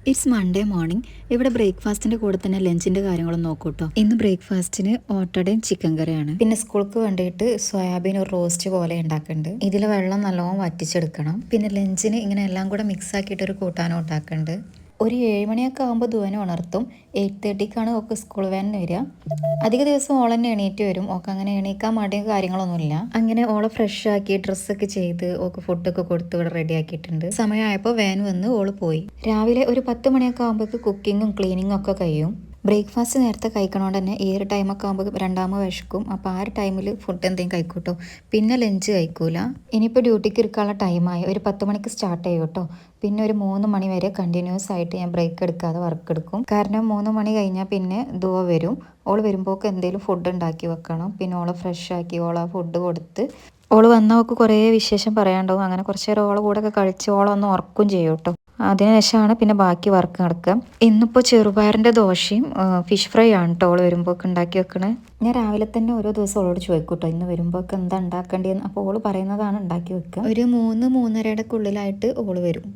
It's Monday morning. ഇവിടെ ബ്രേക്ക്ഫാസ്റ്റിൻ്റെ കൂടെ തന്നെ ലഞ്ചിൻ്റെ കാര്യങ്ങളും നോക്കൂട്ടോ. ഇന്ന് ബ്രേക്ക്ഫാസ്റ്റിന് ഓട്ടടയും ചിക്കൻ കറിയാണ്. പിന്നെ സ്കൂൾക്ക് വേണ്ടിയിട്ട് സോയാബീൻ ഒരു റോസ്റ്റ് പോലെ ഉണ്ടാക്കുന്നുണ്ട്. ഇതിൽ വെള്ളം നല്ലോണം വറ്റിച്ചെടുക്കണം. പിന്നെ ലഞ്ചിന് ഇങ്ങനെ എല്ലാം കൂടെ മിക്സ് ആക്കിയിട്ടൊരു കൂട്ടാനും ഉണ്ടാക്കുന്നുണ്ട്. ഒരു 7 മണിയൊക്കെ ആകുമ്പോൾ ധുവനെ ഉണർത്തും. 8:30ക്കാണ് ഓക്ക് സ്കൂൾ വാനിന് വരിക. അധിക ദിവസം ഓൾ തന്നെ എണീറ്റ് വരും. ഓക്ക് അങ്ങനെ എണീക്കാൻ മടിയും കാര്യങ്ങളൊന്നുമില്ല. അങ്ങനെ ഓളെ ഫ്രഷ് ആക്കി ഡ്രസ്സൊക്കെ ചെയ്ത് ഓക്ക് ഫുഡൊക്കെ കൊടുത്ത് ഇവിടെ റെഡി ആക്കിയിട്ടുണ്ട്. സമയമായപ്പോൾ വാൻ വന്ന് ഓള് പോയി. രാവിലെ ഒരു 10 മണിയൊക്കെ ആകുമ്പോഴേക്ക് കുക്കിങ്ങും ക്ലീനിങ്ങും ഒക്കെ കഴിയും. ബ്രേക്ക്ഫാസ്റ്റ് നേരത്തെ കഴിക്കണോണ്ട് തന്നെ ഈ ഒരു ടൈമൊക്കെ ആകുമ്പോൾ രണ്ടാമത് വിശക്കും. അപ്പോൾ ആ ഒരു ടൈമിൽ ഫുഡ് എന്തെങ്കിലും കഴിക്കൂട്ടോ. പിന്നെ ലഞ്ച് കഴിക്കൂല. ഇനിയിപ്പോൾ ഡ്യൂട്ടിക്ക് ഇരിക്കാനുള്ള ടൈമായി. ഒരു 10 മണിക്ക് സ്റ്റാർട്ട് ചെയ്യും കേട്ടോ. പിന്നെ ഒരു 3 മണി വരെ കണ്ടിന്യൂസ് ആയിട്ട് ഞാൻ ബ്രേക്ക് എടുക്കാതെ വർക്ക് എടുക്കും. കാരണം 3 മണി കഴിഞ്ഞാൽ പിന്നെ ദുവ വരും. ഓൾ വരുമ്പോൾ എന്തെങ്കിലും ഫുഡ് ഉണ്ടാക്കി വെക്കണം. പിന്നെ ഓളെ ഫ്രഷ് ആക്കി ഓളെ ഫുഡ് കൊടുത്ത് ഓള് വന്നവൾക്ക് കുറേ വിശേഷം പറയാണ്ടാവും. അങ്ങനെ കുറച്ച് നേരം ഓളെ കൂടെ ഒക്കെ കളിച്ച് ഓളൊന്ന് ഉറക്കും ചെയ്യും കേട്ടോ. അതിനുശേഷമാണ് പിന്നെ ബാക്കി വർക്ക് നടക്കുക. ഇന്നിപ്പോൾ ചെറുപയറിൻ്റെ ദോശയും ഫിഷ് ഫ്രൈ ആണ് കേട്ടോ ഓള് വരുമ്പോൾ ഒക്കെ ഉണ്ടാക്കി വെക്കണേ. ഞാൻ രാവിലെ തന്നെ ഓരോ ദിവസം ഓളോട് ചോദിക്കും കേട്ടോ, ഇന്ന് വരുമ്പോൾ ഒക്കെ എന്താ ഉണ്ടാക്കേണ്ടതെന്ന്. അപ്പോൾ ഓള് പറയുന്നതാണ് ഉണ്ടാക്കി വെക്കുക. ഒരു 3-3:30യുടെ ഉള്ളിലായിട്ട് ഓള് വരും.